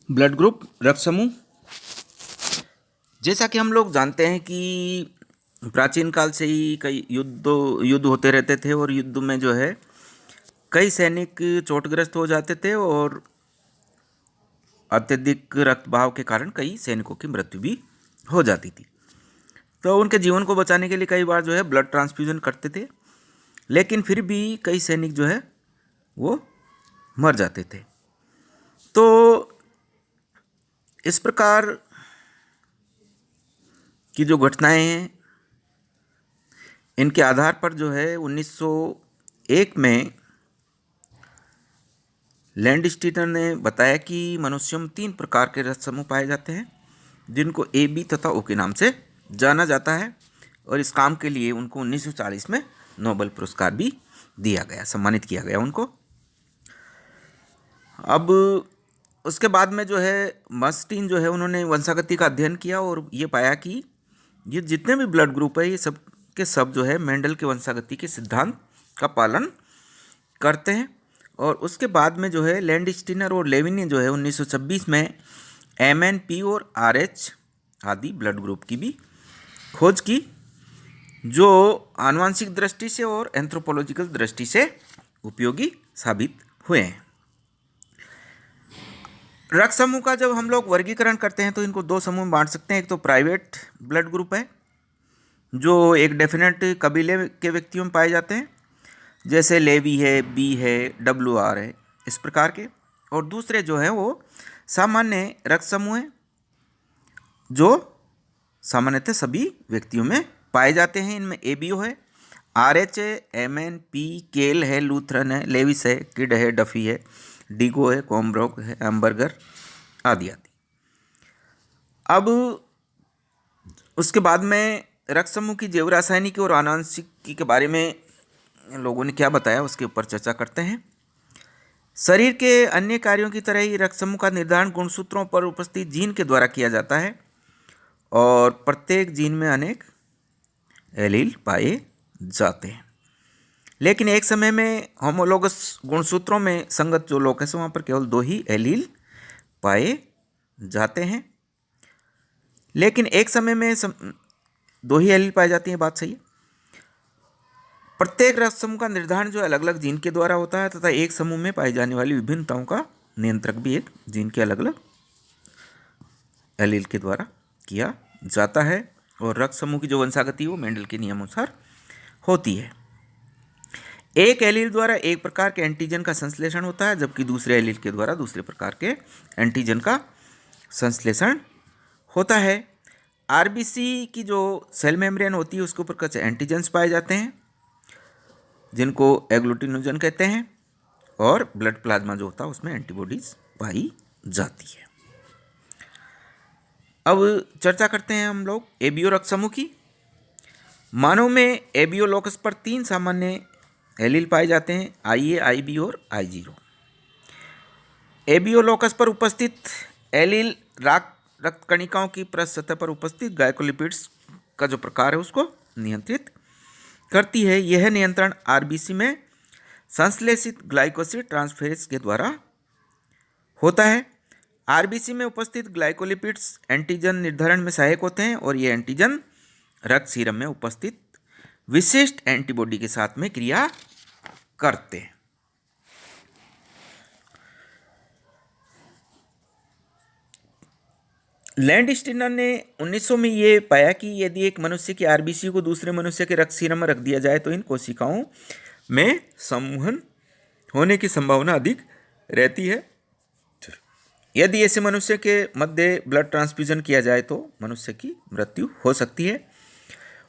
Blood group रक्त समूह। जैसा कि हम लोग जानते हैं कि प्राचीन काल से ही कई युद्ध होते रहते थे और युद्ध में जो है कई सैनिक चोटग्रस्त हो जाते थे और अत्यधिक रक्तबहाव के कारण कई सैनिकों की मृत्यु भी हो जाती थी। तो उनके जीवन को बचाने के लिए कई बार जो है ब्लड ट्रांसफ्यूजन करते थे, लेकिन फिर भी कई सैनिक जो है वो मर जाते थे। तो इस प्रकार की जो घटनाएं हैं, इनके आधार पर जो है 1901 में लैंडस्टीनर ने बताया कि मनुष्यों में 3 प्रकार के रक्त समूह पाए जाते हैं, जिनको ए, बी तथा ओ के नाम से जाना जाता है। और इस काम के लिए उनको 1940 में नोबेल पुरस्कार भी दिया गया, सम्मानित किया गया उनको। अब उसके बाद में जो है मस्टीन जो है उन्होंने वंशागति का अध्ययन किया और ये पाया कि ये जितने भी ब्लड ग्रुप है ये सब के सब जो है मेंडल के वंशागति के सिद्धांत का पालन करते हैं। और उसके बाद में जो है लैंडस्टीनर और लेविन ने जो है 1926 में MNP और RH आदि ब्लड ग्रुप की भी खोज की, जो आनुवंशिक दृष्टि से और एंथ्रोपोलॉजिकल दृष्टि से उपयोगी साबित हुए हैं। रक्त समूह का जब हम लोग वर्गीकरण करते हैं तो इनको 2 समूह में बांट सकते हैं। एक तो प्राइवेट ब्लड ग्रुप है, जो एक डेफिनेट कबीले के व्यक्तियों में पाए जाते हैं, जैसे लेवी है, बी है, WR है, इस प्रकार के। और दूसरे जो है वो सामान्य रक्त समूह हैं, जो सामान्यतः सभी व्यक्तियों में पाए जाते हैं। इनमें ABO है, RH है, MNP, केल है, लूथरन है, लेविस है, किड है, डफी है, डिगो है, कॉम्ब्रोक है, एम्बर्गर आदि आदि। अब उसके बाद में रक्त समूह की जैव रासायनिक और आनुवंशिकी के बारे में लोगों ने क्या बताया उसके ऊपर चर्चा करते हैं। शरीर के अन्य कार्यों की तरह ही रक्त समूह का निर्धारण गुणसूत्रों पर उपस्थित जीन के द्वारा किया जाता है और प्रत्येक जीन में अनेक एलील पाए जाते हैं। लेकिन एक समय में होमोलोगस गुणसूत्रों में संगत जो लोकस है वहाँ पर केवल 2 ही एलील पाए जाते हैं। लेकिन एक समय में 2 ही एलील पाए जाती हैं, बात सही है। प्रत्येक रक्त समूह का निर्धारण जो अलग अलग जीन के द्वारा होता है तथा एक समूह में पाई जाने वाली विभिन्नताओं का नियंत्रक भी एक जीन के अलग अलग एलील के द्वारा किया जाता है। और रक्त समूह की जो वंशागति है वो मेंडल के नियमानुसार होती है। एक एलील द्वारा एक प्रकार के एंटीजन का संश्लेषण होता है, जबकि दूसरे एलील के द्वारा दूसरे प्रकार के एंटीजन का संश्लेषण होता है। RBC की जो सेल मेम्ब्रेन होती है उसके ऊपर कुछ एंटीजन्स पाए जाते हैं, जिनको एग्लूटिनोजन कहते हैं, और ब्लड प्लाज्मा जो होता है उसमें एंटीबॉडीज पाई जाती है। अब चर्चा करते हैं हम लोग ABO रक्त समूह की। मानव में ABO लोकस पर 3 सामान्य एलील पाए जाते हैं, IA, IB और I0। ABO लोकस पर उपस्थित एलील रक्त कणिकाओं की पृष्ठ सतह पर उपस्थित ग्लाइकोलिपिड्स का जो प्रकार है उसको नियंत्रित करती है। यह नियंत्रण RBC में संश्लेषित ग्लाइकोसिड ट्रांसफेरेज के द्वारा होता है। RBC में उपस्थित ग्लाइकोलिपिड्स एंटीजन निर्धारण में सहायक होते हैं और ये एंटीजन रक्त सीरम में उपस्थित विशिष्ट एंटीबॉडी के साथ में क्रिया करते हैं। लैंडस्टीनर ने 1900 में ये पाया कि यदि एक मनुष्य की RBC को दूसरे मनुष्य के रक्त सीरम में रख दिया जाए तो इन कोशिकाओं में संवहन होने की संभावना अधिक रहती है। यदि ऐसे मनुष्य के मध्य ब्लड ट्रांसफ्यूजन किया जाए तो मनुष्य की मृत्यु हो सकती है।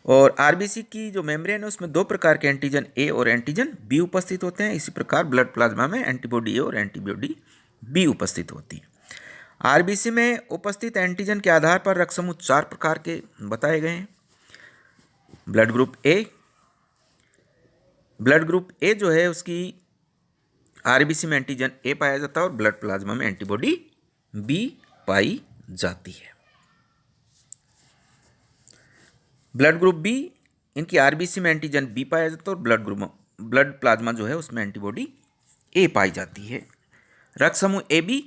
और RBC की जो मेम्ब्रेन है उसमें 2 प्रकार के एंटीजन A और एंटीजन B उपस्थित होते हैं। इसी प्रकार ब्लड प्लाज्मा में एंटीबॉडी A और एंटीबॉडी B उपस्थित होती है। RBC में उपस्थित एंटीजन के आधार पर रक्त समूह 4 प्रकार के बताए गए हैं। ब्लड ग्रुप A जो है उसकी RBC में एंटीजन A पाया जाता है और ब्लड प्लाज्मा में एंटीबॉडी B पाई जाती है। ब्लड ग्रुप B, इनकी RBC में एंटीजन B पाया जाता है और ब्लड प्लाज्मा जो है उसमें एंटीबॉडी A पाई जाती है। रक्त समूह AB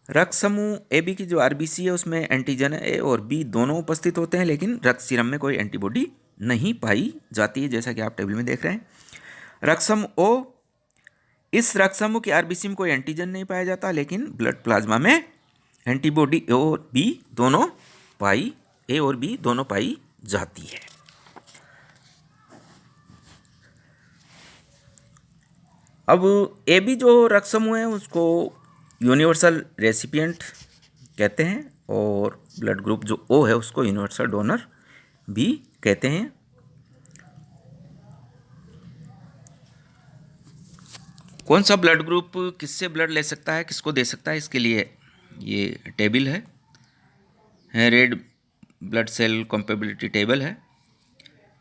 रक्त समूह ए बी की जो आरबीसी है उसमें एंटीजन ए और बी दोनों उपस्थित होते हैं, लेकिन रक्त सीरम में कोई एंटीबॉडी नहीं पाई जाती है, जैसा कि आप टेबल में देख रहे हैं। रक्त समूह ओ, इस रक्त समूह की आरबीसी में कोई एंटीजन नहीं पाया जाता, लेकिन ब्लड प्लाज्मा में एंटीबॉडी ए और बी दोनों पाई जाती है। अब ए बी जो रक्त समूह है उसको यूनिवर्सल रेसिपिएंट कहते हैं, और ब्लड ग्रुप जो ओ है उसको यूनिवर्सल डोनर भी कहते हैं। कौन सा ब्लड ग्रुप किससे ब्लड ले सकता है, किसको दे सकता है, इसके लिए ये टेबल है red blood cell compatibility table है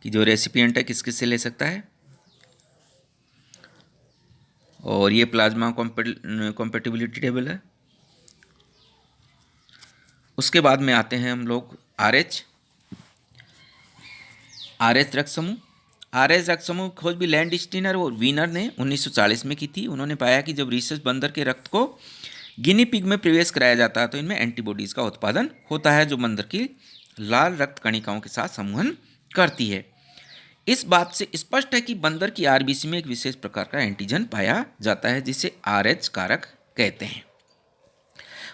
कि जो रेसिपिएंट है किस किस से ले सकता है, और ये प्लाज्मा कंपेटिबिलिटी टेबल है। उसके बाद में आते हैं हम लोग आरएच रक्त समूह। आरएच रक्त समूह खोज भी लैंडस्टीनर और वीनर ने 1940 में की थी। उन्होंने पाया कि जब रीसस बंदर के रक्त को गिनी पिग में प्रवेश कराया जाता है तो इनमें एंटीबॉडीज़ का उत्पादन होता है, जो बंदर की लाल रक्त कणिकाओं के साथ संवहन करती है। इस बात से स्पष्ट है कि बंदर की आरबीसी में एक विशेष प्रकार का एंटीजन पाया जाता है जिसे आरएच कारक कहते हैं।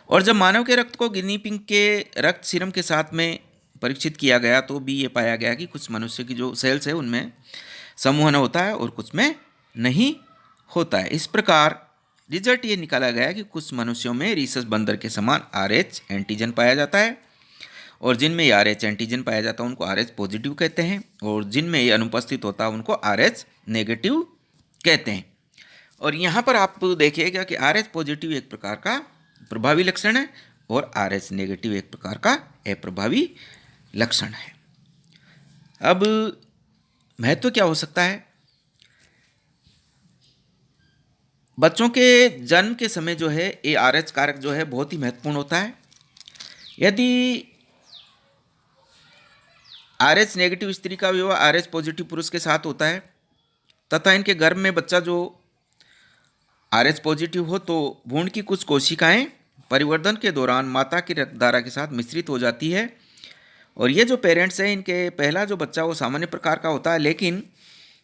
और जब मानव के रक्त को गिनी पिग के रक्त सीरम के साथ में परीक्षित किया गया तो भी ये पाया गया कि कुछ मनुष्य की जो सेल्स है उनमें समूहन होता है और कुछ में नहीं होता है। इस प्रकार रिजल्ट ये निकाला गया कि कुछ मनुष्यों में रीसस बंदर के समान आरएच एंटीजन पाया जाता है, और जिनमें ये आरएच एंटीजन पाया जाता है उनको आरएच पॉजिटिव कहते हैं, और जिनमें ये अनुपस्थित होता है उनको आरएच नेगेटिव कहते हैं। और यहाँ पर आप देखिएगा कि आरएच पॉजिटिव एक प्रकार का प्रभावी लक्षण है और आरएच नेगेटिव एक प्रकार का अप्रभावी लक्षण है। अब महत्व क्या हो सकता है? बच्चों के जन्म के समय जो है ये आरएच कारक जो है बहुत ही महत्वपूर्ण होता है। यदि आरएच नेगेटिव स्त्री का विवाह आरएच पॉजिटिव पुरुष के साथ होता है तथा इनके गर्भ में बच्चा जो आरएच पॉजिटिव हो तो भ्रूण की कुछ कोशिकाएं परिवर्धन के दौरान माता की रक्तधारा के साथ मिश्रित हो जाती है, और ये जो पेरेंट्स हैं इनके पहला जो बच्चा वो सामान्य प्रकार का होता है, लेकिन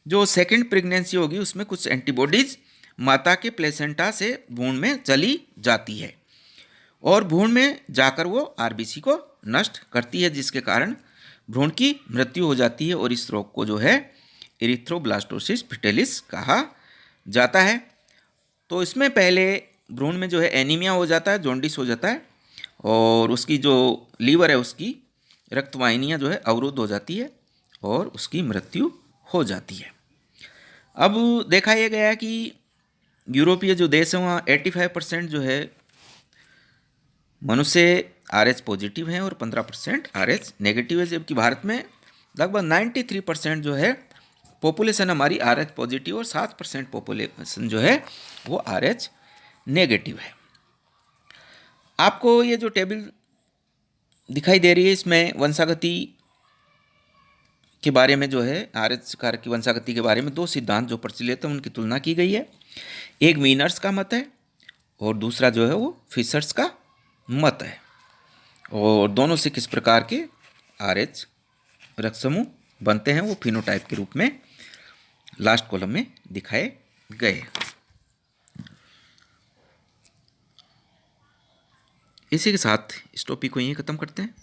जो सेकंड प्रेगनेंसी होगी उसमें कुछ एंटीबॉडीज माता के प्लेसेंटा से भ्रूण में चली जाती है और भ्रूण में जाकर वो आरबीसी को नष्ट करती है, जिसके कारण भ्रूण की मृत्यु हो जाती है, और इस रोग को जो है एरिथ्रोब्लास्टोसिस फिटेलिस कहा जाता है। तो इसमें पहले भ्रूण में जो है एनीमिया हो जाता है, जॉन्डिस हो जाता है, और उसकी जो लीवर है उसकी रक्तवाहिनियाँ जो है अवरुद्ध हो जाती है और उसकी मृत्यु हो जाती है। अब देखा यह गया है कि यूरोपीय जो देश है वहाँ 85% जो है मनुष्य आरएच पॉजिटिव हैं और 15% आरएच नेगेटिव है, जबकि भारत में लगभग 93% जो है पॉपुलेशन हमारी आरएच पॉजिटिव और 7% पॉपुलेशन जो है वो आरएच नेगेटिव है। आपको ये जो टेबल दिखाई दे रही है इसमें वंशागति के बारे में जो है आरएच कारक की वंशागति के बारे में दो सिद्धांत जो प्रचलित हैं उनकी तुलना की गई है। एक वीनर्स का मत है और दूसरा जो है वो फिशर्स का मत है, और दोनों से किस प्रकार के आरएच रक्त समूह बनते हैं वो फिनोटाइप के रूप में लास्ट कॉलम में दिखाए गए। इसी के साथ इस टॉपिक को यहीं ख़त्म करते हैं।